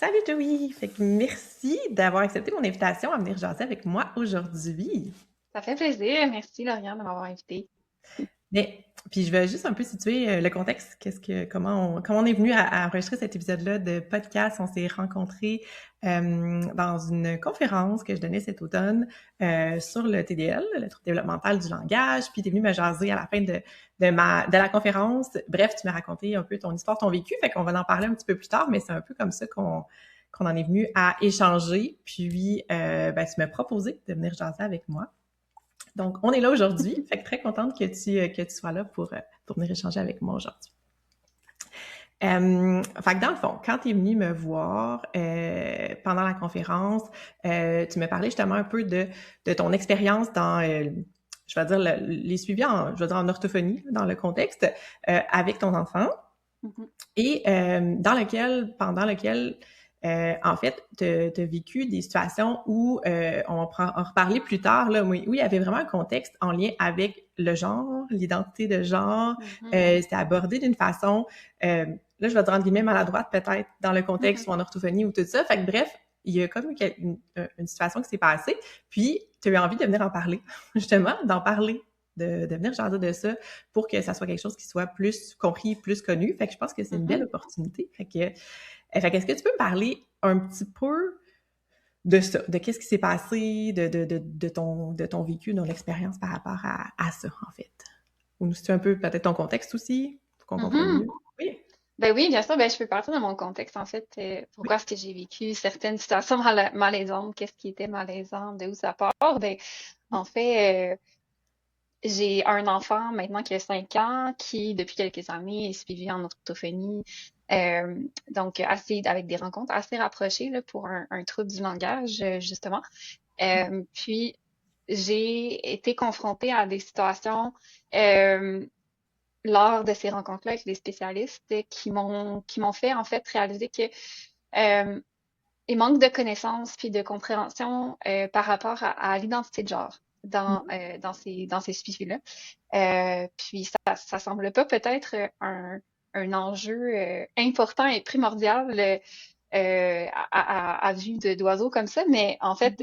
Salut Joey! Fait que merci d'avoir accepté mon invitation à venir jaser avec moi aujourd'hui. Ça fait plaisir. Merci, Lauriane, de m'avoir invitée. Mais, puis je vais juste un peu situer le contexte, comment on est venu à enregistrer cet épisode-là de podcast. On s'est rencontrés dans une conférence que je donnais cet automne sur le TDL, le trouble développemental du langage. Puis tu es venu me jaser à la fin de la conférence. Bref, tu m'as raconté un peu ton histoire, ton vécu. Fait qu'on va en parler un petit peu plus tard, mais c'est un peu comme ça qu'on en est venu à échanger. Puis, ben, tu m'as proposé de venir jaser avec moi. Donc, on est là aujourd'hui. Fait que très contente que tu sois là pour venir échanger avec moi aujourd'hui. Fait que dans le fond, quand tu es venu me voir pendant la conférence, tu me parlais justement un peu de ton expérience dans, je vais dire, les suivis en orthophonie, dans le contexte, avec ton enfant, Mhm. et pendant lequel en fait, tu as vécu des situations où on va en reparler plus tard, là, oui, il y avait vraiment un contexte en lien avec le genre, l'identité de genre. Mhm. C'était abordé d'une façon, là, je vais dire entre guillemets maladroite peut-être dans le contexte Mhm. ou en orthophonie ou tout ça. Fait que bref, il y a comme une situation qui s'est passée, puis tu as eu envie de venir en parler, justement, d'en parler, de venir jaser de ça pour que ça soit quelque chose qui soit plus compris, plus connu. Fait que je pense que c'est une belle Mhm. opportunité. Fait que est-ce que tu peux me parler un petit peu de ça, de qu'est-ce qui s'est passé, de ton vécu, de ton expérience par rapport à ça, en fait? Ou nous situer un peu peut-être ton contexte aussi, pour qu'on comprenne Mhm. mieux. Oui, Ben oui, bien sûr, ben je peux partir de mon contexte, en fait. oui. Pourquoi est-ce que j'ai vécu certaines situations malaisantes? Qu'est-ce qui était malaisant? De où ça part? Ben, en fait, j'ai un enfant maintenant qui a 5 ans, qui, depuis quelques années, est suivi en orthophonie. Euh, donc, avec des rencontres assez rapprochées là, pour un trouble du langage, justement. Puis, j'ai été confrontée à des situations euh, lors de ces rencontres-là avec des spécialistes qui m'ont fait en fait réaliser que euh, il manque de connaissances puis de compréhension par rapport à l'identité de genre dans ces suivis-là. Puis ça semble pas peut-être un enjeu important et primordial à vue d'oiseau comme ça, mais en fait,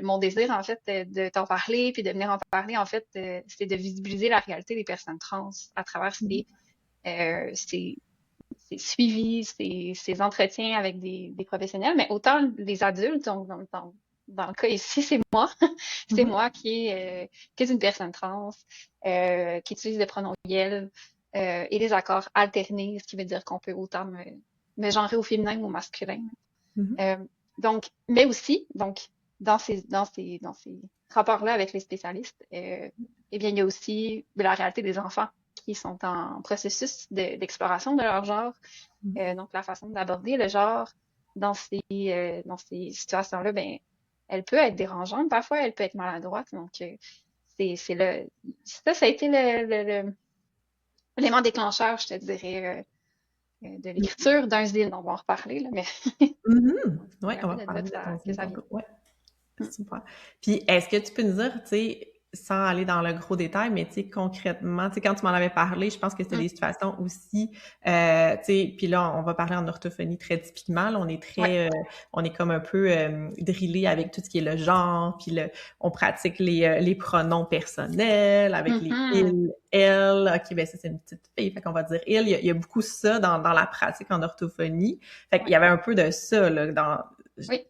mon désir, en fait, de t'en parler, puis de venir en parler, en fait, c'est de visibiliser la réalité des personnes trans à travers ces suivis, ces entretiens avec des professionnels, mais autant les adultes, donc dans le cas ici, c'est moi, c'est Mhm. moi qui est une personne trans, qui utilise le pronom «elle», et les accords alternés, ce qui veut dire qu'on peut autant me genrer au féminin ou au masculin. Mhm. Euh, donc, mais aussi, donc, dans ces rapports-là avec les spécialistes, eh bien, il y a aussi la réalité des enfants qui sont en processus d'exploration de leur genre. Mhm. Donc, la façon d'aborder le genre dans ces situations-là, ben, elle peut être dérangeante parfois, elle peut être maladroite. Donc, c'est ça a été l'élément déclencheur, je te dirais, de l'écriture d'un zine. On va en reparler, là, mais Mhm. Ouais, c'est un on peu va de là reparler de ton que signe ça vient. tantôt. Ouais. Mm. Super. Puis, est-ce que tu peux nous dire, tu sais, sans aller dans le gros détail, mais tu sais, concrètement, tu sais, quand tu m'en avais parlé, je pense que c'était Mm. des situations aussi, tu sais, puis là, on va parler en orthophonie très typiquement, là, Ouais. on est comme un peu drillé avec tout ce qui est le genre, puis on pratique les pronoms personnels avec les Mhm. il, elle. OK, ben ça, c'est une petite fille, fait qu'on va dire il. Il y a beaucoup ça dans la pratique en orthophonie. Fait qu'il Ouais. y avait un peu de ça, là, dans Oui.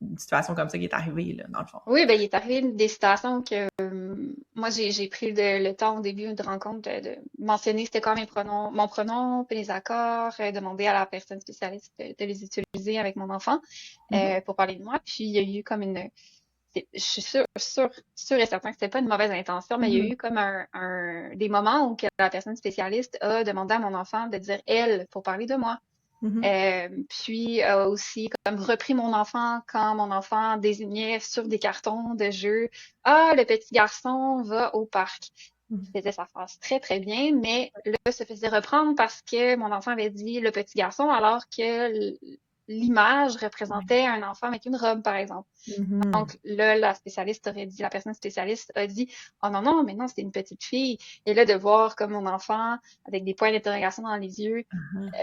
une situation comme ça qui est arrivée, là, dans le fond. Oui, ben, il est arrivé des situations que moi, j'ai pris le temps au début de rencontre de mentionner c'était quoi mon pronom, puis les accords, demander à la personne spécialiste de les utiliser avec mon enfant Mhm. pour parler de moi. Puis, il y a eu comme je suis sûre et certain que c'était pas une mauvaise intention, mais il y a Mhm. eu comme des moments où que la personne spécialiste a demandé à mon enfant de dire elle pour parler de moi. Mhm. Puis aussi comme repris mon enfant quand mon enfant désignait sur des cartons de jeu «Ah, le petit garçon va au parc». Il Mhm. faisait sa phrase très très bien, mais là se faisait reprendre parce que mon enfant avait dit «le petit garçon» alors que l'image représentait un enfant avec une robe, par exemple. Mhm. Donc là, la personne spécialiste a dit «Oh non, non, mais non, c'est une petite fille». Et là, de voir comme mon enfant avec des points d'interrogation dans les yeux, Ah.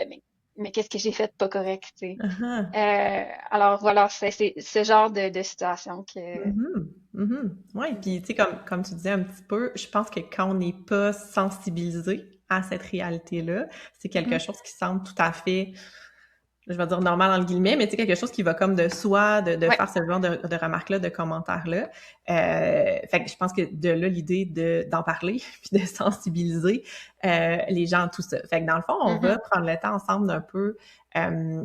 mais mais qu'est-ce que j'ai fait de pas correct, tu sais. Uh-huh. Alors voilà, c'est ce genre de situation que... Mhm, mhm. Ouais, puis tu sais, comme tu disais un petit peu, je pense que quand on n'est pas sensibilisé à cette réalité-là, c'est quelque Mhm, chose qui semble tout à fait, je vais dire normal entre guillemets, mais tu sais, quelque chose qui va comme de soi, de ouais. faire ce genre de remarques-là, de commentaires-là. Fait que je pense que de là, l'idée d'en parler, puis de sensibiliser les gens à tout ça. Fait que dans le fond, on va Mhm, prendre le temps ensemble d'un peu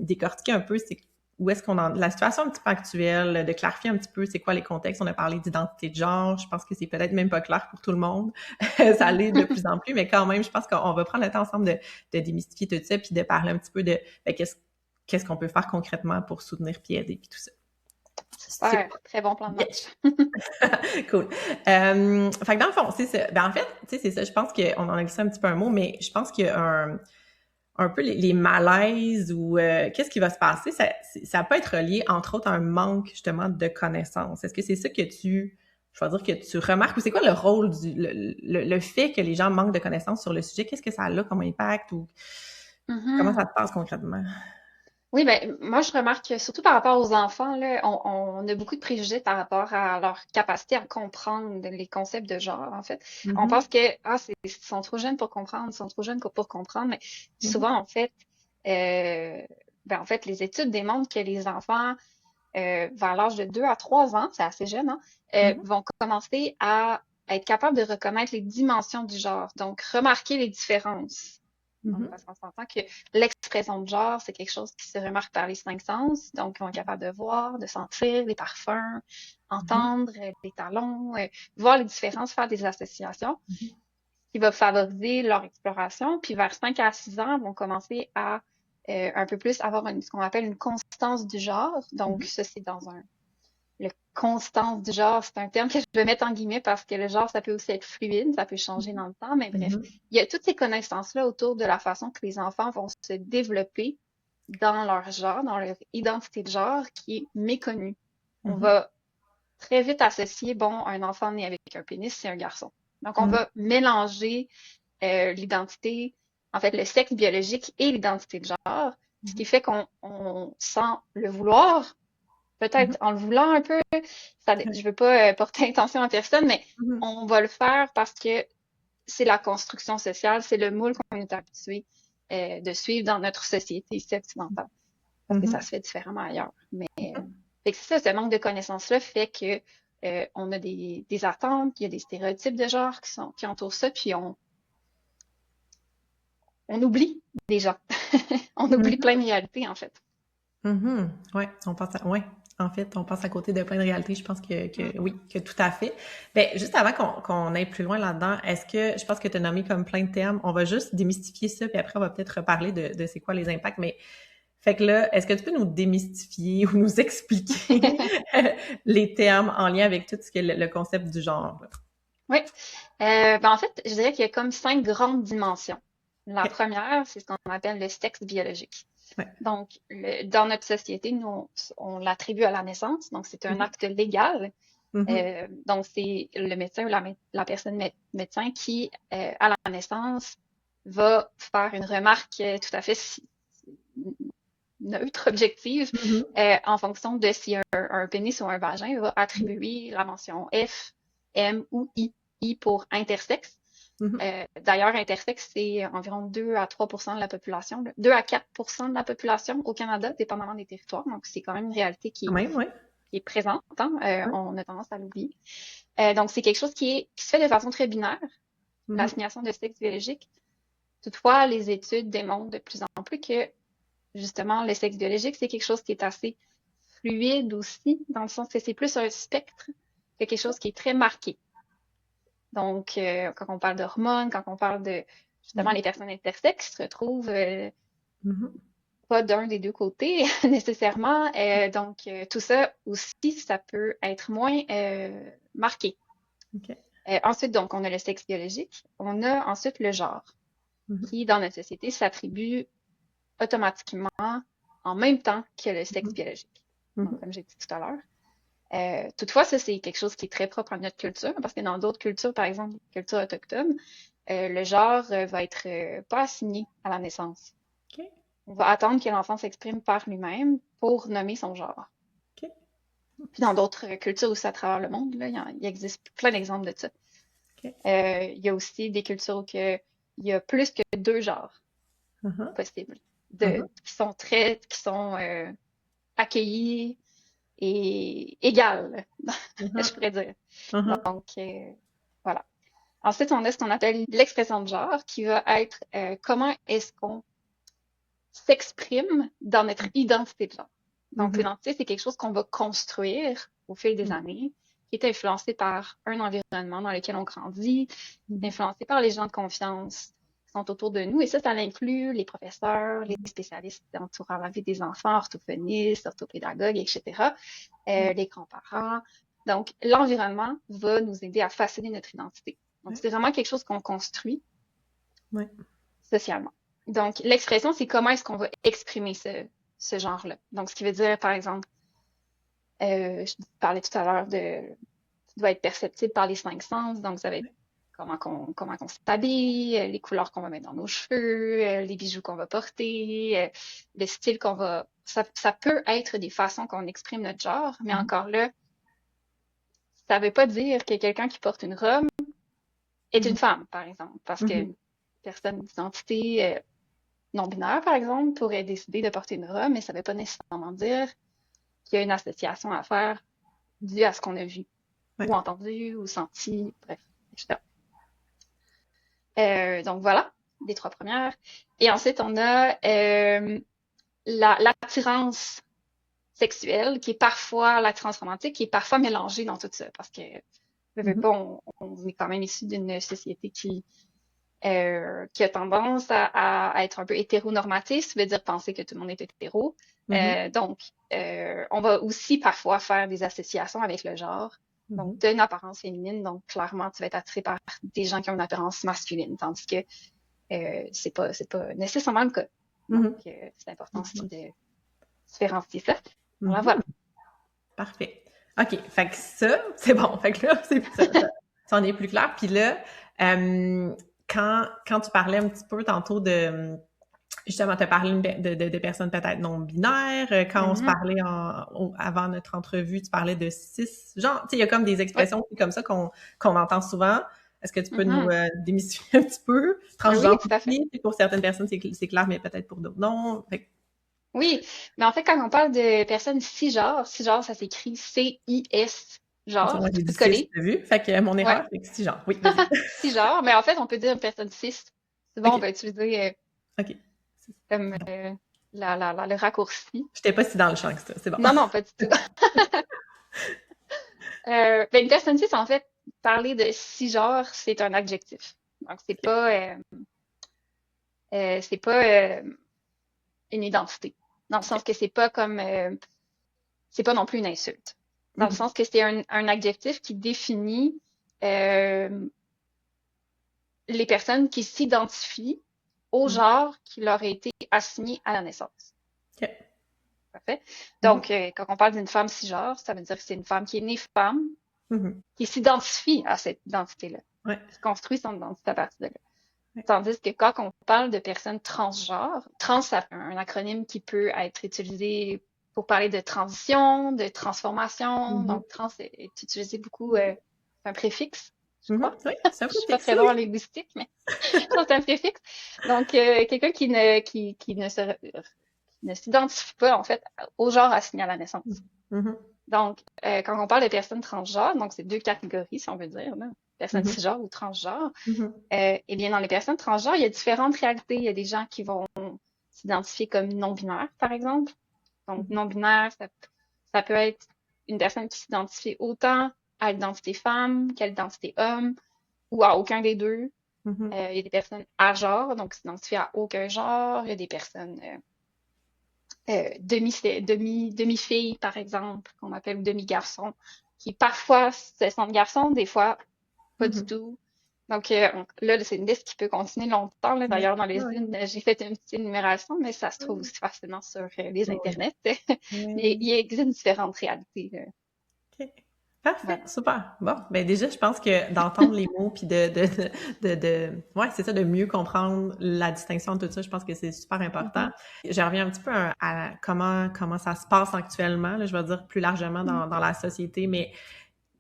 décortiquer un peu c'est où est-ce qu'on en la situation un petit peu actuelle, de clarifier un petit peu c'est quoi les contextes. On a parlé d'identité de genre, je pense que c'est peut-être même pas clair pour tout le monde. Ça l'est de plus en plus, mais quand même, je pense qu'on va prendre le temps ensemble de démystifier tout ça, puis de parler un petit peu de ben, qu'est-ce qu'on peut faire concrètement pour soutenir puis aider puis tout ça. super, Super. très bon plan de Bien. match. Cool. Fait que dans le fond, c'est ça. Ben en fait, tu sais, c'est ça. Je pense qu'on en a glissé un petit peu un mot, mais je pense qu'il y a un peu les malaises ou qu'est-ce qui va se passer, ça peut être relié, entre autres, à un manque, justement, de connaissances. Est-ce que c'est ça que je vais dire que tu remarques, ou c'est quoi le rôle le fait que les gens manquent de connaissances sur le sujet? Qu'est-ce que ça a comme impact ou comment Mhm. ça se passe concrètement? Oui, ben moi je remarque que surtout par rapport aux enfants, là, on a beaucoup de préjugés par rapport à leur capacité à comprendre les concepts de genre, en fait. On Mhm, pense que ils sont trop jeunes pour comprendre, ils sont trop jeunes pour comprendre, mais mhm, souvent euh, en fait, les études démontrent que les enfants vers l'âge de 2 à 3 ans, c'est assez jeune, hein, mhm, vont commencer à être capables de reconnaître les dimensions du genre, donc remarquer les différences. Donc, mhm, parce qu'on s'entend que l'expression de genre, c'est quelque chose qui se remarque par les cinq sens. Donc, ils vont être capables de voir, de sentir les parfums, mhm, entendre les talons, voir les différences, faire des associations, mhm, qui va favoriser leur exploration. Puis, vers 5 à 6 ans, ils vont commencer à un peu plus avoir ce qu'on appelle une constance du genre. Donc, mhm, ça, c'est dans un le constance du genre, c'est un terme que je vais mettre en guillemets parce que le genre, ça peut aussi être fluide, ça peut changer dans le temps, mais bref, mhm, il y a toutes ces connaissances-là autour de la façon que les enfants vont se développer dans leur genre, dans leur identité de genre qui est méconnue. On mhm, va très vite associer, bon, un enfant né avec un pénis, c'est un garçon. Donc, on mhm, va mélanger l'identité, en fait, le sexe biologique et l'identité de genre, ce qui mhm, fait qu'on sent le vouloir, mhm, peut-être en le voulant un peu, je veux pas porter intention à personne, mais mhm, on va le faire parce que c'est la construction sociale, c'est le moule qu'on est habitué de suivre dans notre société ici occidentale, parce que ça mhm, se fait différemment ailleurs. Mais mhm. fait que c'est ça, ce manque de connaissances-là fait que on a des attentes, il y a des stéréotypes de genre qui entourent ça, puis on oublie des gens. On oublie plein de réalités, en fait. Mhm. Ouais, ouais. En fait, on passe à côté de plein de réalités. Je pense Mm. que oui, que tout à fait. Ben, juste avant qu'on aille plus loin là-dedans, est-ce que je pense que tu as nommé comme plein de termes, on va juste démystifier ça, puis après on va peut-être reparler de c'est quoi les impacts. Mais fait que là, est-ce que tu peux nous démystifier ou nous expliquer les termes en lien avec tout ce que le concept du genre? Là? Oui. En fait, je dirais qu'il y a comme 5 grandes dimensions. La OK. première, c'est ce qu'on appelle le sexe biologique. Ouais. Donc, dans notre société, nous, on l'attribue à la naissance, donc c'est un Mhm. acte légal. Mhm. Donc, c'est le médecin ou la personne médecin qui, à la naissance, va faire une remarque tout à fait neutre, objective, Mhm. en fonction de si un pénis ou un vagin, il va attribuer la mention F, M ou I. I pour intersexe. Mhm. D'ailleurs, intersexe, c'est environ 2 à 3 de la population, 2 à 4 de la population au Canada, dépendamment des territoires. Donc, c'est quand même une réalité Quand même, ouais. qui est présente. Hein? Ouais. On a tendance à l'oublier. Donc, c'est quelque chose qui se fait de façon très binaire, Mhm. l'assignation de sexe biologique. Toutefois, les études démontrent de plus en plus que justement, le sexe biologique, c'est quelque chose qui est assez fluide aussi, dans le sens que c'est plus un spectre que quelque chose qui est très marqué. Donc, quand on parle d'hormones, quand on parle de justement Mhm. les personnes intersexes se retrouvent Mhm. pas d'un des deux côtés nécessairement. Donc, tout ça aussi, ça peut être moins marqué. OK. Ensuite, donc, on a le sexe biologique. On a ensuite le genre, Mhm. qui, dans notre société, s'attribue automatiquement en même temps que le sexe Mhm. biologique. Donc, Mhm. comme j'ai dit tout à l'heure. Toutefois, ça, c'est quelque chose qui est très propre à notre culture, parce que dans d'autres cultures, par exemple, culture autochtone, le genre va être pas assigné à la naissance. OK. On va attendre que l'enfant s'exprime par lui-même pour nommer son genre. OK. Puis dans d'autres cultures aussi à travers le monde, là, il existe plein d'exemples de ça. OK. Il y a aussi des cultures où il y a plus que deux genres Uh-huh. possibles, Uh-huh. qui sont accueillis et égales, je Uh-huh. pourrais dire. Uh-huh. Donc, voilà. Ensuite, on a ce qu'on appelle l'expression de genre, qui va être comment est-ce qu'on s'exprime dans notre identité de genre. Donc, Mhm. l'identité, c'est quelque chose qu'on va construire au fil des années, qui est influencé par un environnement dans lequel on grandit, Mhm. influencé par les gens de confiance qui sont autour de nous. Et ça inclut les professeurs, les spécialistes entourant la vie des enfants, orthophonistes, orthopédagogues, etc., Ouais. les grands-parents. Donc, l'environnement va nous aider à façonner notre identité. Donc, Ouais. c'est vraiment quelque chose qu'on construit Ouais. socialement. Donc, l'expression, c'est comment est-ce qu'on va exprimer ce genre-là. Donc, ce qui veut dire, par exemple, je parlais tout à l'heure ça doit être perceptible par les cinq sens. Donc, ça va être comment qu'on s'habille, les couleurs qu'on va mettre dans nos cheveux, les bijoux qu'on va porter, le style qu'on va... Ça peut être des façons qu'on exprime notre genre, mais Mhm. encore là, ça veut pas dire que quelqu'un qui porte une robe est Mhm. une femme, par exemple, parce Mhm. qu'une personne d'identité non-binaire, par exemple, pourrait décider de porter une robe, mais ça ne veut pas nécessairement dire qu'il y a une association à faire due à ce qu'on a vu, Ouais. ou entendu, ou senti, bref, etc. Donc voilà, les trois premières. Et ensuite, on a l'attirance sexuelle, qui est parfois l'attirance romantique, qui est parfois mélangée dans tout ça, parce que, veux Mhm. pas, on est quand même issu d'une société qui a tendance à être un peu hétéronormatif, ça veut dire penser que tout le monde est hétéro. Mhm. Donc, on va aussi parfois faire des associations avec le genre. Donc, Mhm. tu as une apparence féminine, donc clairement, tu vas être attiré par des gens qui ont une apparence masculine, tandis que c'est pas nécessairement le cas. Donc, Mhm. c'est important aussi de différencier ça. Voilà, Mhm. voilà. Parfait. OK. Fait que ça, c'est bon. Fait que là, ça en est plus clair. Puis là, euh, quand tu parlais un petit peu tantôt de, justement, tu as parlé de personnes peut-être non binaires. Quand on se Mhm. parlait avant notre entrevue, tu parlais de genre, tu sais, il y a comme des Oui. expressions comme ça qu'on entend souvent. Est-ce que tu peux nous Mhm. démystifier un petit peu? Oui, Transgenre tout à fait. aussi, puis pour certaines personnes, c'est clair, mais peut-être pour d'autres, non. Fait que, Oui, mais en fait, quand on parle de personnes cisgenre, ça s'écrit C-I-S, ça, moi, genre, j'ai tout dit 6, collé. t'as vu? Fait que mon Ouais, erreur, c'est que si genre. Oui, vas-y. cisgenre, mais en fait, on peut dire une personne cis. C'est bon, on OK. va utiliser OK. comme Bon. le raccourci. J'étais pas si dans le champ que ça. C'est bon. Non, non, pas du tout. Ben, une personne cis, en fait, parler de cisgenre, c'est un adjectif. Donc, c'est pas une identité. Dans le OK. sens que c'est pas non plus une insulte. Dans le Mhm. sens que c'est un adjectif qui définit euh, les personnes qui s'identifient au Mhm. genre qui leur a été assigné à la naissance. OK. Parfait. Mhm. Donc, quand on parle d'une femme cisgenre, ça veut dire que c'est une femme qui est née femme, Mhm. qui s'identifie à cette identité-là, Ouais. qui construit son identité à partir de là. Ouais. Tandis que quand on parle de personnes transgenres, trans, c'est un acronyme qui peut être utilisé pour parler de transition, de transformation. Mhm. Donc, trans est utilisé beaucoup, c'est un préfixe, je Mhm. crois. Oui, c'est un Je suis pas préfixe, très bon en oui. linguistique, mais je pense que c'est un préfixe. Donc, quelqu'un qui ne s'identifie pas, en fait, au genre assigné à la naissance. Mhm. Donc, quand on parle de personnes transgenres, donc c'est deux catégories, si on veut dire, là, personnes Mhm. cisgenres ou transgenres, Mhm. eh bien, dans les personnes transgenres, il y a différentes réalités. Il y a des gens qui vont s'identifier comme non-binaires, par exemple. Donc, Mhm. non-binaire, ça peut être une personne qui s'identifie autant à l'identité femme qu'à l'identité homme ou à aucun des deux. Mhm. Il y a des personnes agenres, donc qui s'identifient à aucun genre. Il y a des personnes demi-filles, par exemple, qu'on appelle demi-garçons, qui parfois se sentent garçons, des fois pas du Mhm. tout. Donc là, c'est une liste qui peut continuer longtemps. Là. Ouais. D'ailleurs, dans les Ouais. unes, j'ai fait une petite énumération, mais ça se trouve Ouais. aussi facilement sur les Ouais. internets. Ouais. Mais il existe différentes réalités. Là. OK. Parfait, Voilà. super. Bon, ben déjà, je pense que d'entendre les mots puis ouais, c'est ça, de mieux comprendre la distinction de tout ça, je pense que c'est super important. Mhm. Je reviens un petit peu à comment ça se passe actuellement, là, je vais dire plus largement Mhm. dans la société, mais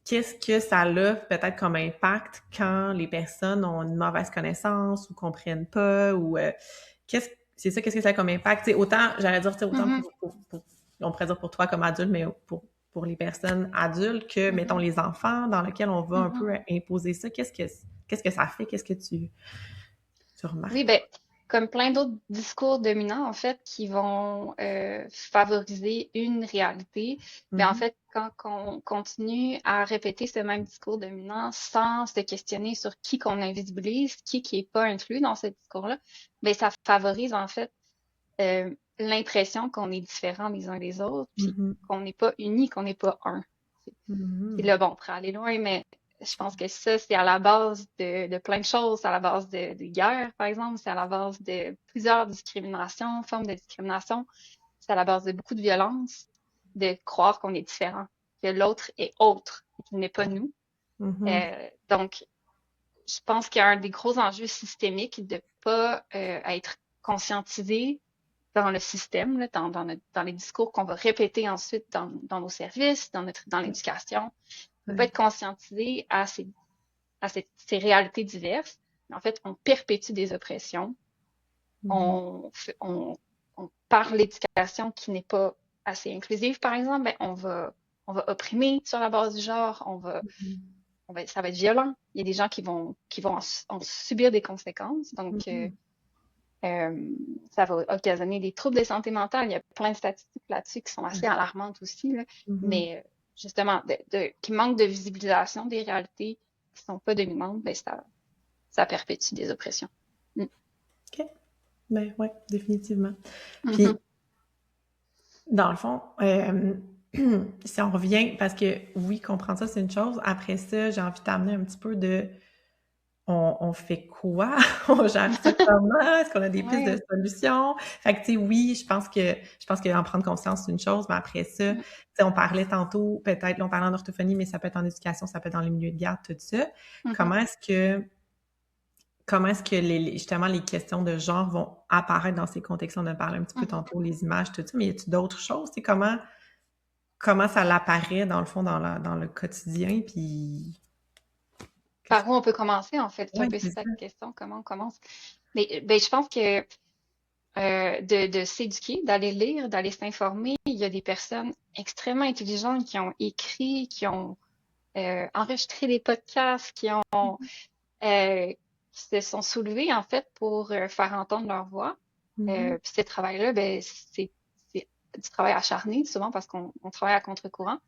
qu'est-ce que ça a peut-être comme impact quand les personnes ont une mauvaise connaissance ou comprennent pas ou qu'est-ce que ça a comme impact? T'sais, autant, j'allais dire, autant Mhm. on pourrait dire pour toi comme adulte, mais pour les personnes adultes que, mettons, Mhm. les enfants dans lesquels on va un Mhm. peu imposer ça, qu'est-ce que ça fait? Qu'est-ce que tu Oui, remarques? ben, comme plein d'autres discours dominants, en fait, qui vont favoriser une réalité, ben, en Mhm, fait, quand on continue à répéter ce même discours dominant sans se questionner sur qui qu'on invisibilise, qui est pas inclus dans ce discours-là, ben, ça favorise, en fait, l'impression qu'on est différent les uns des autres, puis mhm, qu'on n'est pas unis, qu'on n'est pas un. Puis mhm, là, bon, on pourrait aller loin, mais je pense que ça, c'est à la base de plein de choses. C'est à la base de guerres, par exemple. C'est à la base de plusieurs discriminations, formes de discrimination. C'est à la base de beaucoup de violence, de croire qu'on est différent, que l'autre est autre, qu'il n'est pas nous. mhm, Donc, je pense qu'il y a un des gros enjeux systémiques de pas être conscientisé dans le système, là, dans les discours qu'on va répéter ensuite dans nos services, dans l'éducation, de pas ouais, être conscientisé ces réalités diverses. En fait, on perpétue des oppressions. mhm, On parle l'éducation qui n'est pas assez inclusive, par exemple, ben, on va opprimer sur la base du genre, ça va être violent. Il y a des gens qui vont en subir des conséquences. Donc, mhm, euh, ça va occasionner des troubles de santé mentale. Il y a plein de statistiques là-dessus qui sont assez alarmantes aussi, là. mhm. Mais justement, qui manquent de visibilisation des réalités qui sont pas dominantes, ben ça perpétue des oppressions. Mm. OK. Ben ouais, définitivement. Mhm. Puis, dans le fond, si on revient, parce que oui, comprendre ça, c'est une chose. Après ça, j'ai envie de t'amener un petit peu de on fait quoi? On gère ça comment? Est-ce qu'on a des pistes de Ouais. solutions? Fait que, tu sais, oui, je pense qu'en prendre conscience, c'est une chose, mais après ça, tu Mm. sais, on parlait tantôt, peut-être, là, on parlait en orthophonie, mais ça peut être en éducation, ça peut être dans les milieux de garde, tout ça. Mhm. Comment est-ce que Comment est-ce que justement les questions de genre vont apparaître dans ces contextes-là? On a parlé un petit peu Mhm. tantôt, les images, tout ça, mais y a-t-il d'autres choses? Tu sais, comment ça l'apparaît dans le fond, dans le quotidien, puis qu'est-ce Par où on peut commencer, en fait? C'est un ouais, peu c'est ça ça. la question. Comment on commence? Mais ben, je pense que de s'éduquer, d'aller lire, d'aller s'informer, il y a des personnes extrêmement intelligentes qui ont écrit, qui ont enregistré des podcasts, euh, qui se sont soulevés, en fait, pour faire entendre leur voix. Mhm, Puis ce travail-là, ben, c'est du travail acharné, souvent parce qu'on travaille à contre-courant.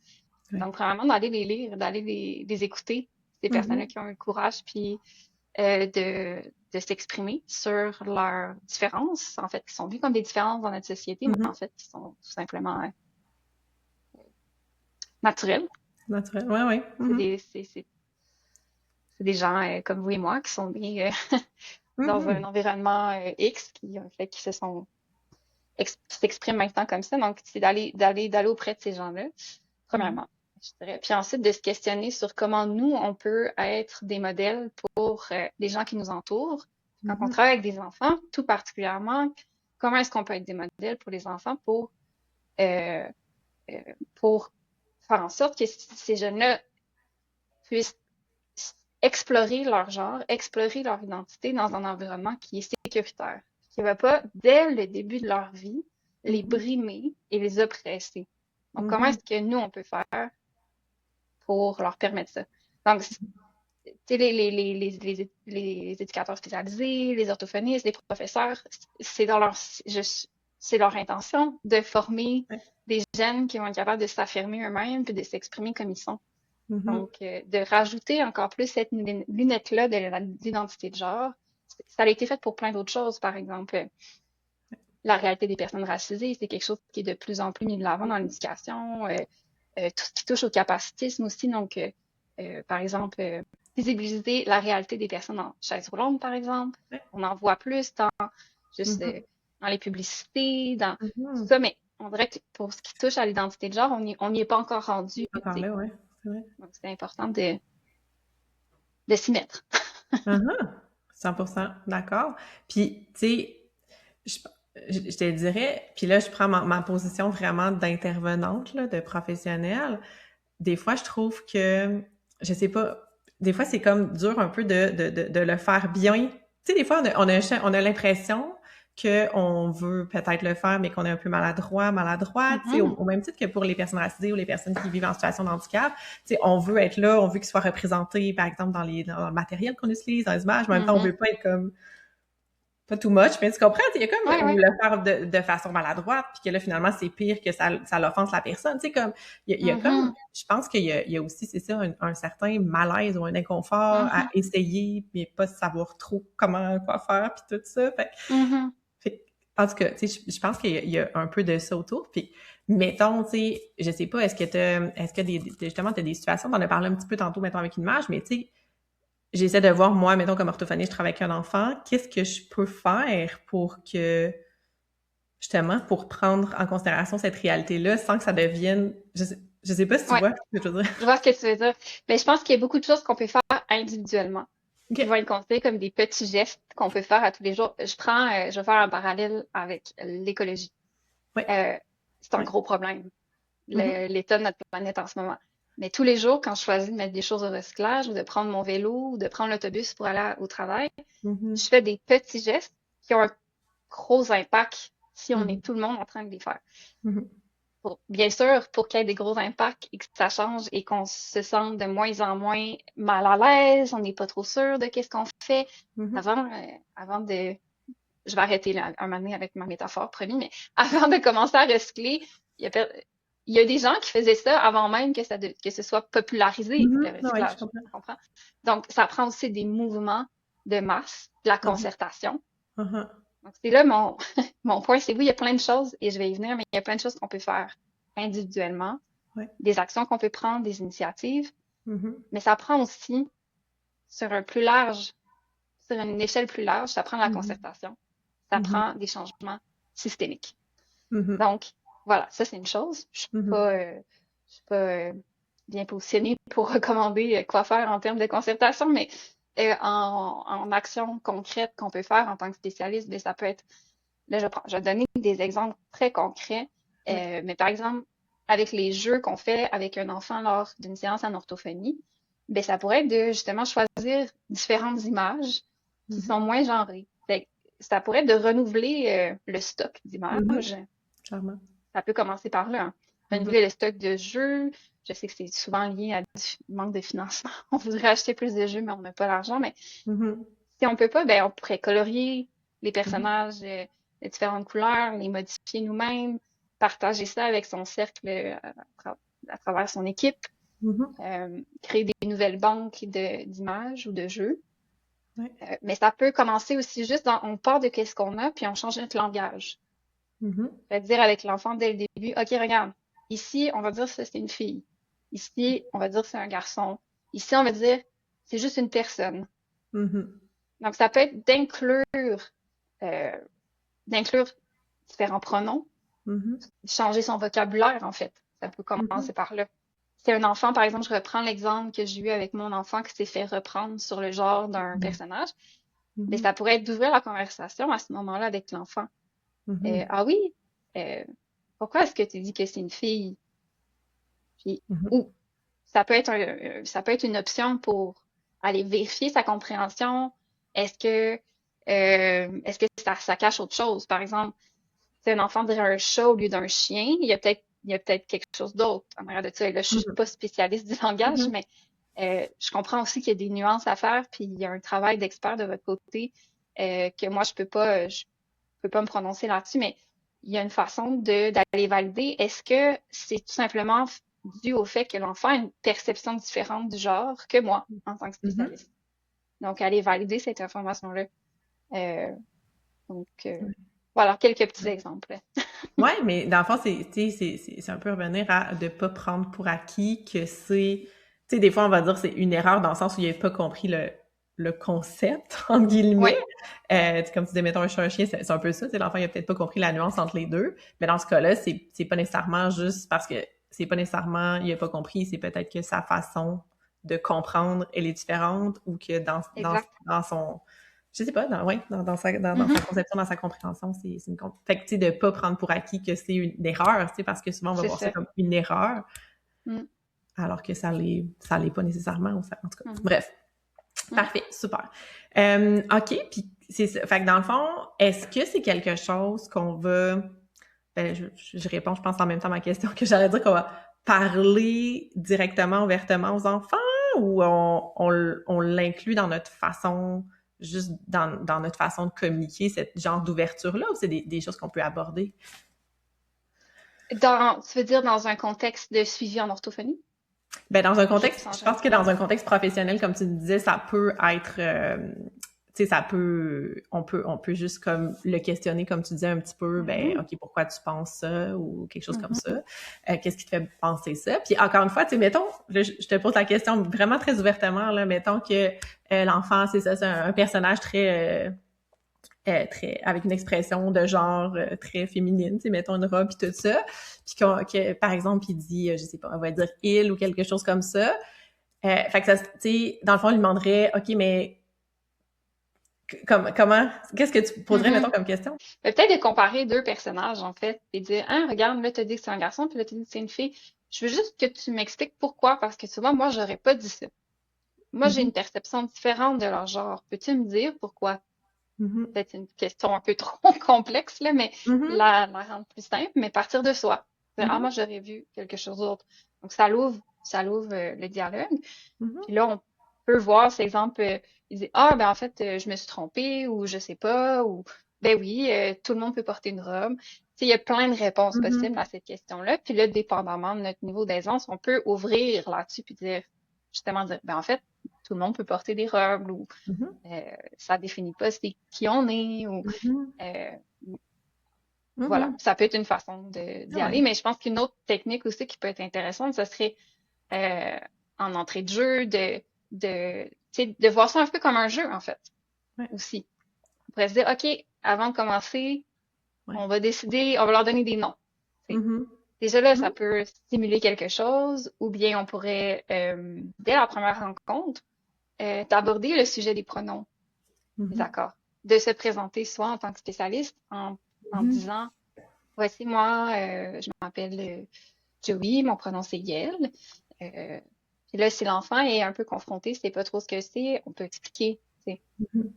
ouais. Donc, premièrement, d'aller les lire, d'aller les écouter, ces personnes-là Mhm, qui ont eu le courage, puis de s'exprimer sur leurs différences, en fait, qui sont vues comme des différences dans notre société, mais mhm. en fait, qui sont tout simplement naturelles. Naturel. Ouais, ouais. C'est Mhm. des, c'est des gens comme vous et moi qui sont nés dans un Mhm. environnement X, qui se sont qui s'expriment maintenant comme ça. Donc, c'est d'aller auprès de ces gens-là, Mhm. premièrement, je dirais. Puis ensuite, de se questionner sur comment nous, on peut être des modèles pour les gens qui nous entourent. Quand on Mhm. travaille avec des enfants, tout particulièrement, comment est-ce qu'on peut être des modèles pour les enfants euh, euh, pour faire en sorte que ces jeunes-là puissent explorer leur genre, explorer leur identité dans un environnement qui est sécuritaire, qui ne va pas, dès le début de leur vie, les Mhm. brimer et les oppresser. Donc, comment Mhm. est-ce que nous, on peut faire pour leur permettre ça? Donc, tu sais, les éducateurs spécialisés, les orthophonistes, les professeurs, c'est dans c'est leur intention de former Ouais. des jeunes qui vont être capables de s'affirmer eux-mêmes puis de s'exprimer comme ils sont. Mhm. Donc, de rajouter encore plus cette lunette-là de l'identité de genre, ça a été fait pour plein d'autres choses. Par exemple, la réalité des personnes racisées, c'est quelque chose qui est de plus en plus mis de l'avant dans l'éducation. Tout ce qui touche au capacitisme aussi. Donc, par exemple, visibiliser la réalité des personnes en chaise roulante, par exemple. Ouais. On en voit plus juste Mhm. dans les publicités, dans tout Mhm. ça. Mais on dirait que pour ce qui touche à l'identité de genre, on n'y est pas encore rendu. On en Tu sais. parlait, ouais. c'est vrai. Donc, c'est important de s'y mettre. Uh-huh. 100% d'accord. Puis, tu sais, je, je te dirais, puis là, je prends ma position vraiment d'intervenante, là, de professionnelle. Des fois, je trouve que, je sais pas, des fois, c'est comme dur un peu de le faire bien. Tu sais, des fois, on a l'impression qu'on veut peut-être le faire, mais qu'on est un peu maladroit, tu sais, Mhm. au même titre que pour les personnes racisées ou les personnes qui vivent en situation de handicap, tu sais, on veut être là, on veut qu'ils soient représentés, par exemple, dans le matériel qu'on utilise, dans les images, mais en même temps, on Mhm. veut pas être comme pas too much, mais tu comprends? Il y a Ouais, comme, ou ouais. le faire de façon maladroite, puis que là, finalement, c'est pire que ça l'offense la personne. Tu sais, comme, il y a comme, Mhm. je pense il y a aussi, c'est ça, un certain malaise ou un inconfort à Mhm. essayer, mais pas savoir trop quoi faire, puis tout ça. Mhm. En tout cas, tu sais, je pense qu'il y a un peu de ça autour. Puis, mettons, tu sais, je sais pas, est-ce que justement, t'as des situations, t'en as parlé un petit peu tantôt, mettons, avec une image, mais tu sais, j'essaie de voir, moi, mettons, comme orthophoniste, je travaille avec un enfant, qu'est-ce que je peux faire pour que, justement, pour prendre en considération cette réalité-là sans que ça devienne, je sais pas si tu Ouais, vois ce que je veux dire. je vois ce que tu veux dire. Mais je pense qu'il y a beaucoup de choses qu'on peut faire individuellement, OK. qui vont être considérés comme des petits gestes qu'on peut faire à tous les jours. Je vais faire un parallèle avec l'écologie. Oui. Euh, c'est un Oui. gros problème, Mhm. l'état de notre planète en ce moment. Mais tous les jours, quand je choisis de mettre des choses au recyclage ou de prendre mon vélo ou de prendre l'autobus pour aller au travail, Mhm. je fais des petits gestes qui ont un gros impact si on Mhm. est tout le monde en train de les faire. Mhm. Bien sûr, pour qu'il y ait des gros impacts et que ça change et qu'on se sente de moins en moins mal à l'aise, on n'est pas trop sûr de qu'est-ce qu'on fait. Mhm. Avant de, je vais arrêter là, un moment donné avec ma métaphore, promis, mais avant de commencer à recycler, il y a, il y a des gens qui faisaient ça avant même que ce soit popularisé, le Mhm. Oui, je recyclage. comprends. Tu comprends? Donc, ça prend aussi des mouvements de masse, de la Mhm. concertation. Mhm. Donc, c'est là mon point, c'est oui, il y a plein de choses, et je vais y venir, mais il y a plein de choses qu'on peut faire individuellement, Ouais. des actions qu'on peut prendre, des initiatives, Mhm. mais ça prend aussi sur un plus large, sur une échelle plus large, ça prend de la Mhm. concertation, ça Mhm. prend des changements systémiques. Mhm. Donc, voilà, ça c'est une chose. Mhm. Je suis pas bien positionnée pour recommander quoi faire en termes de concertation, mais en action concrète qu'on peut faire en tant que spécialiste, ben, ça peut être, là je vais donner des exemples très concrets, Ouais. mais par exemple, avec les jeux qu'on fait avec un enfant lors d'une séance en orthophonie, ben, ça pourrait être de justement choisir différentes images qui Mhm. sont moins genrées. Fait que ça pourrait être de renouveler le stock Mhm. d'images. Clairement. Ça peut commencer par là, hein. Mhm. Renouveler le stock de jeux. Je sais que c'est souvent lié à du manque de financement. On voudrait acheter plus de jeux, mais on n'a pas l'argent. Mais Mhm. si on peut pas, ben on pourrait colorier les Mhm. personnages de différentes couleurs, les modifier nous-mêmes, partager ça avec son cercle à travers son équipe, Mhm. créer des nouvelles banques d'images ou de jeux. Ouais. Mais ça peut commencer aussi juste on part de qu'est-ce qu'on a, puis on change notre langage. Mhm. Fait dire avec l'enfant dès le début, OK, regarde, ici, on va dire que c'est une fille. Ici, on va dire que c'est un garçon. Ici, on va dire c'est juste une personne. Mhm. Donc, ça peut être euh, d'inclure différents pronoms, Mhm. changer son vocabulaire, en fait. Ça peut Mhm. commencer par là. Si un enfant, par exemple, je reprends l'exemple que j'ai eu avec mon enfant qui s'est fait reprendre sur le genre d'un personnage, mais Mhm. ça pourrait être d'ouvrir la conversation à ce moment-là avec l'enfant. Mhm. Ah oui, euh, pourquoi est-ce que tu dis que c'est une fille? Puis, Mhm. ou ça peut être une option pour aller vérifier sa compréhension. Est-ce que, est-ce que ça cache autre chose? Par exemple, si un enfant dirait un chat au lieu d'un chien, il y a peut-être quelque chose d'autre en arrière de ça. Et là, je suis Mhm. pas spécialiste du langage, Mhm. mais je comprends aussi qu'il y a des nuances à faire, puis il y a un travail d'expert de votre côté que moi, je peux pas me prononcer là-dessus, mais il y a une façon d'aller valider. Est-ce que c'est tout simplement dû au fait que l'enfant a une perception différente du genre que moi en tant que Mhm. spécialiste? Donc, aller valider cette information-là. Euh, donc, voilà, quelques petits exemples. Ouais, mais dans le fond, tu sais, c'est un peu revenir à de pas prendre pour acquis que c'est, tu sais, des fois, on va dire c'est une erreur dans le sens où il n'a pas compris le concept, entre guillemets. Ouais. Comme tu disais, mettons un chat, un chien, c'est un peu ça, tu sais, l'enfant, il a peut-être pas compris la nuance entre les deux. Mais dans ce cas-là, c'est pas nécessairement juste parce que c'est pas nécessairement, il a pas compris, c'est peut-être que sa façon de comprendre, elle est différente, ou que Exact. dans son, je sais pas, dans sa Mhm. conception, dans sa compréhension, fait que, tu sais, de pas prendre pour acquis que c'est une erreur, tu sais, parce que souvent, on va C'est voir ça ça. comme une erreur, Mm. alors que ça l'est pas nécessairement, en tout cas. Mhm. Bref. Mm. Parfait, super. OK, puis c'est ça. Fait que dans le fond, est-ce que c'est quelque chose qu'on va... Ben, je réponds, je pense, en même temps à ma question, que j'allais dire qu'on va parler directement, ouvertement aux enfants, ou on l'inclut dans notre façon, juste dans notre façon de communiquer, cette genre d'ouverture-là, ou c'est des choses qu'on peut aborder? Tu veux dire dans un contexte de suivi en orthophonie? Ben, dans un Juste contexte, en je pense que général. dans un contexte professionnel, comme tu me disais, ça peut être, tu sais, on peut juste comme le questionner, comme tu disais un petit peu, ben, Mhm. OK, pourquoi tu penses ça, ou quelque chose comme Mhm. ça. Qu'est-ce qui te fait penser ça? Puis encore une fois, tu sais, mettons, là, je te pose la question vraiment très ouvertement, là, mettons que l'enfant, c'est ça, c'est un personnage très avec une expression de genre très féminine, tu sais, mettons une robe puis tout ça, puis par exemple, il dit, je sais pas, on va dire il ou quelque chose comme ça. Fait que ça, tu sais, dans le fond, il demanderait, OK, mais comment, qu'est-ce que tu poserais, Mhm. mettons, comme question? Peut-être de comparer deux personnages, en fait, et dire, ah, regarde, là, t'as dit que c'est un garçon, puis là, t'as dit que c'est une fille. Je veux juste que tu m'expliques pourquoi, parce que souvent, moi, j'aurais pas dit ça. Moi, j'ai Mhm, une perception différente de leur genre. Peux-tu me dire pourquoi? mhm, Peut-être une question un peu trop complexe, là, mais mhm, la rendre plus simple, mais partir de soi. Ah, mhm, moi, j'aurais vu quelque chose d'autre. Donc, ça l'ouvre le dialogue. mhm, Puis là, on peut voir, par exemple, il dit, ah, ben en fait, je me suis trompée, ou je sais pas, ou ben oui, tout le monde peut porter une robe. Tu sais, il y a plein de réponses mhm, possibles à cette question-là. Puis là, dépendamment de notre niveau d'aisance, on peut ouvrir là-dessus puis dire, justement, dire, ben en fait, tout le monde peut porter des robes, ou mhm, ça définit pas c'est qui on est, ou mhm, euh, voilà, mhm. ça peut être une façon Ah d'y aller. ouais. Mais je pense qu'une autre technique aussi qui peut être intéressante, ce serait euh, en entrée de jeu, tu sais, de voir ça un peu comme un jeu, en fait, Ouais. aussi. On pourrait se dire, OK, avant de commencer, Ouais. on va décider, on va leur donner des noms. Tu sais. Mhm, Déjà là, ça mhm, peut stimuler quelque chose, ou bien on pourrait, dès la première rencontre, d'aborder le sujet des pronoms, des mhm, accords, de se présenter soit en tant que spécialiste en mhm, disant, voici moi, je m'appelle Joey, mon prénom c'est Yael. Euh, Puis là, si l'enfant est un peu confronté, sait pas trop ce que c'est, on peut expliquer. Tu sais. mhm,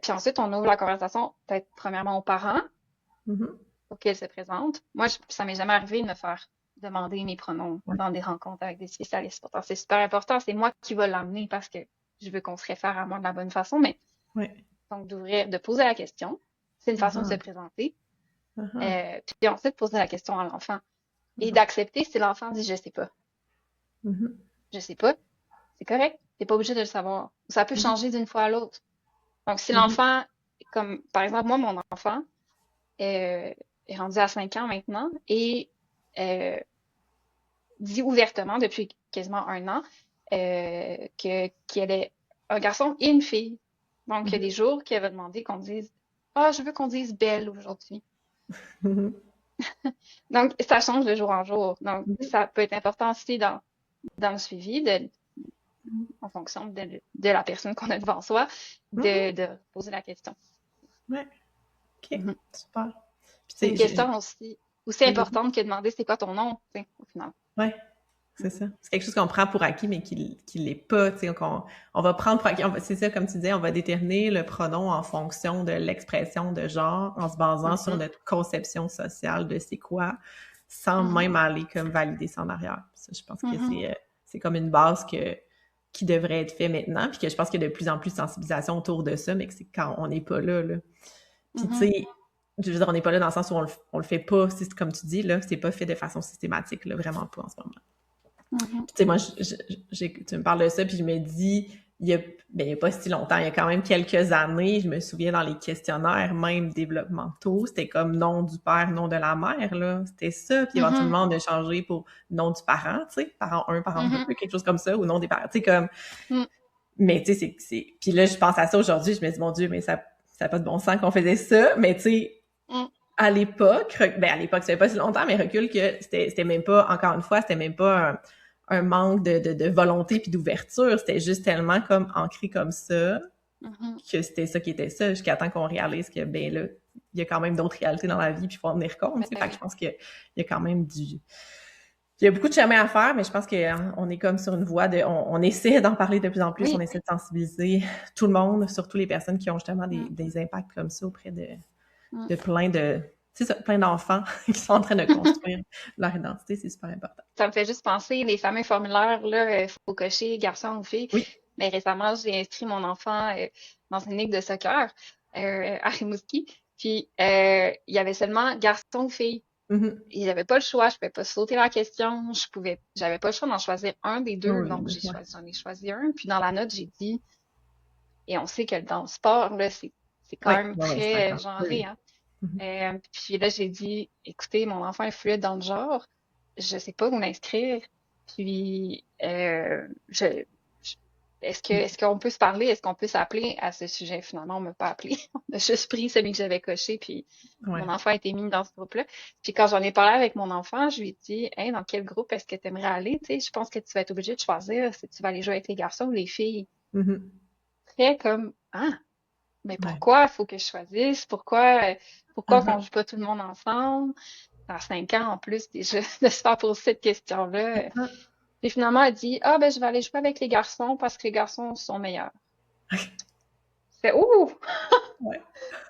Puis ensuite, on ouvre la conversation, peut-être premièrement aux parents mhm. pour qu'ils se présentent. Moi, ça m'est jamais arrivé de me faire demander mes pronoms Ouais. dans des rencontres avec des spécialistes. Pourtant, c'est super important. C'est moi qui vais l'amener parce que je veux qu'on se réfère à moi de la bonne façon. Mais Ouais. donc, d'ouvrir, de poser la question, c'est une façon de se Ah, présenter. ah, ah, Puis ensuite, poser la question à l'enfant et ah. d'accepter si l'enfant dit je sais pas. Mhm, Je sais pas, c'est correct. T'es pas obligé de le savoir. Ça peut mhm, changer d'une fois à l'autre. Donc, si mhm, l'enfant, comme par exemple, moi, mon enfant est rendu à 5 ans maintenant et euh, dit ouvertement depuis quasiment un an qu'elle est un garçon et une fille. Donc, il y a mhm, des jours qu'elle va demander qu'on dise ah, je veux qu'on dise belle aujourd'hui. mhm, Donc, ça change de jour en jour. Donc, mhm, ça peut être important aussi dans le suivi en fonction de la personne qu'on a devant soi, mhm. de poser la question. Ouais. OK. Mhm. Super. Puis, C'est une tu sais, question aussi oui, vas-y. importante que de demander c'est quoi ton nom, tu sais, au final. Ouais. C'est Mhm. ça. C'est quelque chose qu'on prend pour acquis, mais qui l'est pas. Tu sais, on va prendre pour acquis. C'est ça, comme tu disais, on va déterminer le pronom en fonction de l'expression de genre, en se basant sur Mhm. notre conception sociale de c'est quoi, sans Mhm. même aller comme valider ça en arrière. Ça, je pense que Mhm. c'est comme une base qui devrait être fait maintenant, puis que je pense qu'il y a de plus en plus de sensibilisation autour de ça, mais que c'est quand on n'est pas là, là. Puis, tu Mhm. sais, je veux dire, on n'est pas là dans le sens où on le fait pas, comme tu dis, là, c'est pas fait de façon systématique, là, vraiment pas en ce moment. Mhm. Tu sais, moi, tu me parles de ça, puis je me dis, il y a pas si longtemps, il y a quand même quelques années, je me souviens dans les questionnaires, même développementaux, c'était comme nom du père, nom de la mère, là. C'était ça, puis Mhm. éventuellement, on a changé pour nom du parent, tu sais, parent un, parent 2, Mhm. quelque chose comme ça, ou nom des parents, tu sais, comme, Mhm. mais tu sais, puis là, je pense à ça aujourd'hui, je me dis, mon Dieu, mais ça n'a pas de bon sens qu'on faisait ça, mais tu sais, à l'époque, ben à l'époque, ça fait pas si longtemps, mais recule que c'était même pas, encore une fois, c'était même pas un manque de volonté puis d'ouverture, c'était juste tellement comme ancré comme ça Mhm. que c'était ça qui était ça, jusqu'à temps qu'on réalise que, ben là, il y a quand même d'autres réalités dans la vie puis il faut en tenir compte, tu sais. Ben Fait que je oui. pense qu'il y a quand même il y a beaucoup de chemin à faire, mais je pense qu'on est comme sur une voie on essaie d'en parler de plus en plus, on Oui. essaie de sensibiliser tout le monde, surtout les personnes qui ont justement Mm, des impacts comme ça auprès mm. de plein de, c'est ça, plein d'enfants qui sont en train de construire leur identité, c'est super important. Ça me fait juste penser, les fameux formulaires, là, faut cocher garçon ou fille. Oui. Mais récemment, j'ai inscrit mon enfant dans une ligue de soccer à Rimouski. Puis, il y avait seulement garçon ou fille. Mhm. Il n'y avait pas le choix, je pouvais pas sauter la question, j'avais pas le choix d'en choisir un des deux, Oui, donc ouais. j'en ai choisi un. Puis dans la note, j'ai dit, et on sait que dans le sport, là, c'est quand Oui, même ouais, ouais, c'est très encore. Oui, genré, oui. hein. Mhm. Puis là, j'ai dit, écoutez, mon enfant est fluide dans le genre, je sais pas où l'inscrire. Puis, je- est-ce qu'on peut se parler? Est-ce qu'on peut s'appeler à ce sujet? Finalement, on m'a pas appelé. On a juste pris celui que j'avais coché, puis Ouais. mon enfant a été mis dans ce groupe-là. Puis quand j'en ai parlé avec mon enfant, je lui ai dit, hey, dans quel groupe est-ce que tu aimerais aller? Tu sais, je pense que tu vas être obligé de choisir si tu vas aller jouer avec les garçons ou les filles. Mhm. Très comme, ah, mais Ouais. pourquoi faut que je choisisse? Pourquoi qu'on Mhm. joue pas tout le monde ensemble? À 5 ans en plus déjà, de se faire poser cette question-là. Mhm. Et finalement, elle dit, ah ben je vais aller jouer avec les garçons parce que les garçons sont meilleurs. C'est ouh! Ouais.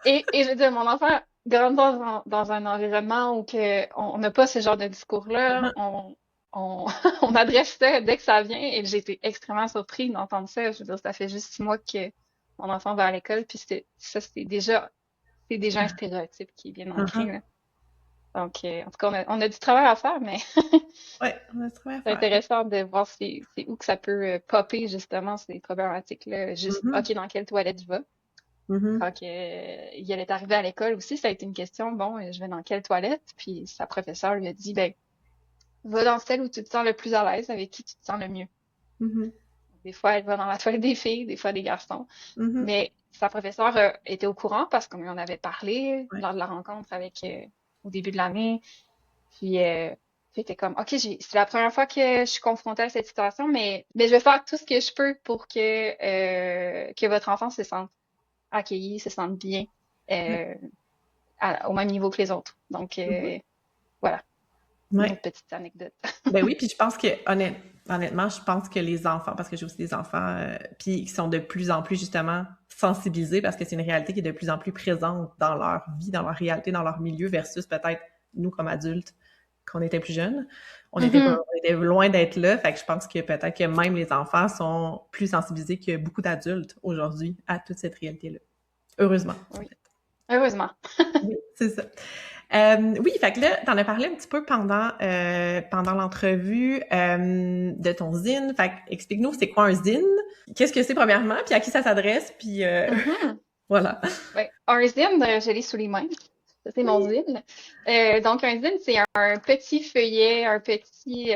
Et je veux dire, mon enfant grandit dans un environnement où on n'a pas ce genre de discours-là. Mhm. On, on adresse ça dès que ça vient et j'ai été extrêmement surprise d'entendre ça. Je veux dire, ça fait juste 6 mois que mon enfant va à l'école, puis c'est déjà un stéréotype qui est bien ancré, Mhm. là. Donc, en tout cas, on a du travail à faire, mais Ouais, on a trouvé à c'est faire. intéressant de voir c'est où que ça peut popper, justement, ces problématiques-là. Juste, Mhm. OK, dans quelle toilette je vais? Mhm. Quand il est arrivé à l'école aussi, ça a été une question, bon, je vais dans quelle toilette? Puis sa professeure lui a dit, ben, va dans celle où tu te sens le plus à l'aise, avec qui tu te sens le mieux. Mhm. Des fois, elle va dans la toilette des filles, des fois des garçons. Mhm. Mais sa professeure était au courant parce qu'on lui en avait parlé Ouais. lors de la rencontre avec au début de l'année. Puis j'étais comme, OK, c'est la première fois que je suis confrontée à cette situation, mais je vais faire tout ce que je peux pour que votre enfant se sente accueilli, se sente bien Ouais. euh, au même niveau que les autres. Donc Mhm. voilà, une Ouais. autre petite anecdote. Ben oui, puis je pense que honnêtement, je pense que les enfants, parce que j'ai aussi des enfants, puis qui sont de plus en plus justement sensibilisés parce que c'est une réalité qui est de plus en plus présente dans leur vie, dans leur réalité, dans leur milieu versus peut-être nous comme adultes quand on était plus jeunes. Mhm. On était loin d'être là, fait que je pense que peut-être que même les enfants sont plus sensibilisés que beaucoup d'adultes aujourd'hui à toute cette réalité-là. Heureusement, en Oui, fait. heureusement. Oui, c'est ça. Oui, fait que là, t'en as parlé un petit peu pendant l'entrevue de ton zine. Fait que explique-nous, c'est quoi un zine? Qu'est-ce que c'est premièrement? Puis à qui ça s'adresse? Puis Mhm. voilà. Ouais. Un zine, je l'ai sous les mains. Ça, c'est mon Oui. zine. Donc, un zine, c'est un petit feuillet, un petit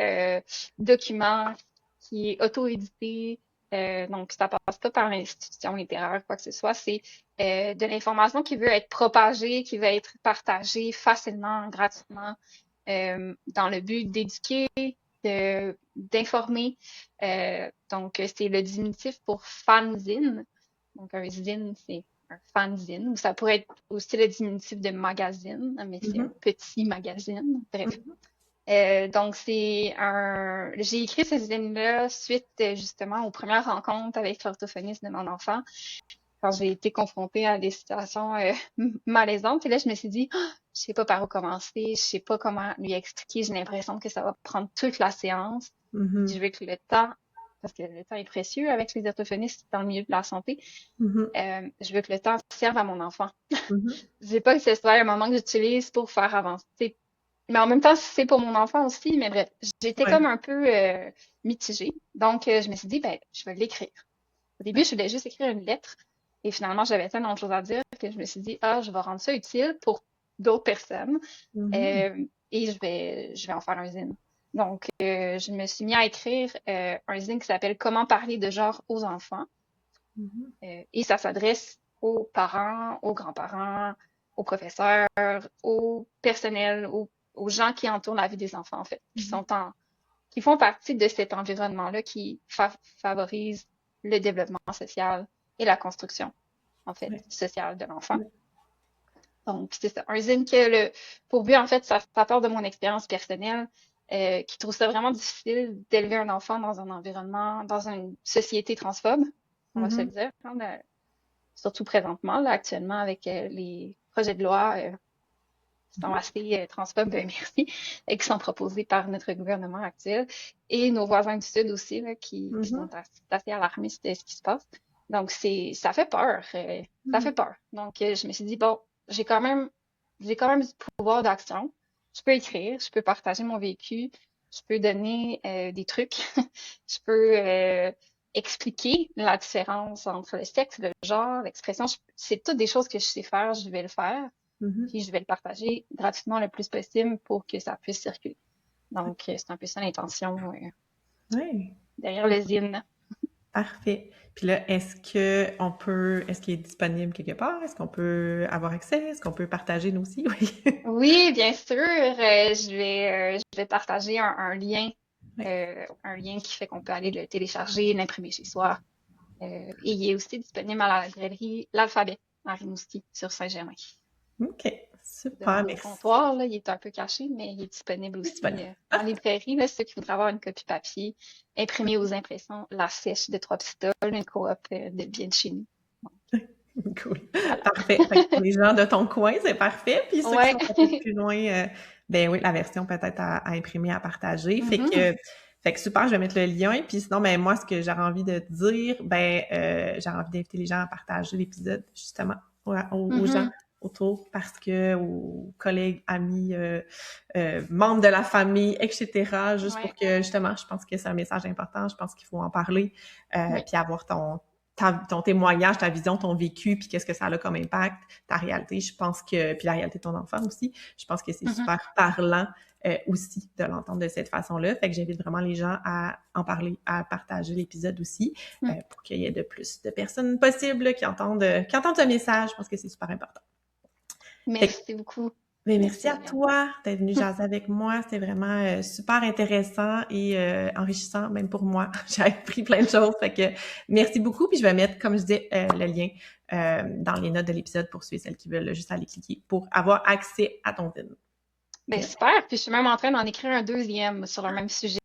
document qui est auto-édité. Donc, ça passe pas par l'institution littéraire, quoi que ce soit. C'est de l'information qui veut être propagée, qui veut être partagée facilement, gratuitement, dans le but d'éduquer, d'informer. Donc, c'est le diminutif pour fanzine. Donc, un zine, c'est un fanzine, ou ça pourrait être aussi le diminutif de magazine, mais c'est un Mhm. petit magazine. Bref. Mhm. Donc, j'ai écrit ce zine-là suite justement aux premières rencontres avec l'orthophoniste de mon enfant, quand j'ai été confrontée à des situations malaisantes. Et là, je me suis dit, ah, je sais pas par où commencer, je sais pas comment lui expliquer, j'ai l'impression que ça va prendre toute la séance. Puis je Mhm. veux que le temps, parce que le temps est précieux avec les orthophonistes dans le milieu de la santé, Mhm. je veux que le temps serve à mon enfant. Mhm. Je veux pas que ce soit un moment que j'utilise pour faire avancer. Mais en même temps, c'est pour mon enfant aussi. Mais bref, j'étais Ouais. comme un peu mitigée. Donc, je me suis dit, ben, je vais l'écrire. Au début, je voulais juste écrire une lettre. Et finalement, j'avais tellement de choses à dire que je me suis dit, ah, je vais rendre ça utile pour d'autres personnes. Mhm. Et je vais en faire un zine. Donc, je me suis mis à écrire un zine qui s'appelle Comment parler de genre aux enfants. Mhm. Et ça s'adresse aux parents, aux grands-parents, aux professeurs, au personnel, aux gens qui entourent la vie des enfants, en fait, Mhm. qui font partie de cet environnement-là qui favorise le développement social et la construction, en fait, Ouais. sociale de l'enfant. Donc, c'est ça. Un zine que pour but, en fait, ça part de mon expérience personnelle, qui trouve ça vraiment difficile d'élever un enfant dans un environnement, dans une société transphobe, on va se le Mhm. dire, hein, surtout présentement, là, actuellement, avec les projets de loi qui sont assez transphobes, merci, et qui sont proposés par notre gouvernement actuel, et nos voisins du Sud aussi, là, qui sont Mhm. assez alarmistes de ce qui se passe. Donc, ça fait peur, ça fait Mhm. peur. Donc, je me suis dit, bon, j'ai quand même, j'ai quand même du pouvoir d'action. Je peux écrire, je peux partager mon vécu, je peux donner des trucs, je peux expliquer la différence entre le sexe, le genre, l'expression. C'est toutes des choses que je sais faire, je vais le faire Mhm. puis je vais le partager gratuitement le plus possible pour que ça puisse circuler. Donc, c'est un peu ça l'intention Ouais. derrière le zine. Parfait. Puis là, est-ce qu'il est disponible quelque part? Est-ce qu'on peut avoir accès? Est-ce qu'on peut partager nous aussi? Oui. Oui, bien sûr, je vais partager Ouais. un lien qui fait qu'on peut aller le télécharger, l'imprimer chez soi. Et il est aussi disponible à la librairie L'Alphabet à Rimouski sur Saint-Germain. OK. Devant Super, le merci. comptoir, là, il est un peu caché, mais il est disponible aussi Disponible. en librairie. Là, ceux qui voudraient avoir une copie papier imprimée aux impressions, la sèche de Trois-Pistoles, une coop de bien de chez nous. Cool. Voilà. Parfait. Fait que pour les gens de ton coin, c'est parfait. Puis ceux qui Ouais. sont peut-être plus loin, ben oui, la version peut-être à imprimer, à partager. Mhm. Fait que super, je vais mettre le lien. Puis sinon, ben moi, ce que j'aurais envie de dire, ben j'ai envie d'inviter les gens à partager l'épisode justement aux gens Mhm. autour parce que aux collègues, amis, membres de la famille, etc. Juste pour Ouais. que justement, je pense que c'est un message important. Je pense qu'il faut en parler, Oui. puis avoir ton témoignage, ta vision, ton vécu, puis qu'est-ce que ça a comme impact, ta réalité. Je pense que, puis la réalité de ton enfant aussi, je pense que c'est Mhm. super parlant aussi de l'entendre de cette façon-là. Fait que j'invite vraiment les gens à en parler, à partager l'épisode aussi, Mhm. pour qu'il y ait de plus de personnes possibles qui entendent ce message. Je pense que c'est super important. Fait que, Merci beaucoup. ben, merci Merci, à Liliane. toi d'être venu jaser avec moi. C'était vraiment super intéressant et enrichissant, même pour moi. J'ai appris plein de choses. Fait que merci beaucoup. Puis je vais mettre, comme je disais, le lien dans les notes de l'épisode pour ceux et celles qui veulent juste aller cliquer pour avoir accès à ton film. Ben super, puis je suis même en train d'en écrire un deuxième sur le même sujet.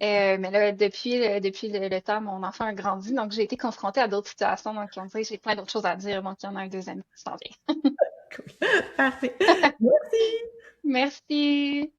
Mais là, depuis le temps, mon enfant a grandi, donc j'ai été confrontée à d'autres situations. Donc, on dirait que j'ai plein d'autres choses à dire. Donc, il y en a un deuxième qui s'en vient. Cool. Parfait. Merci. Merci.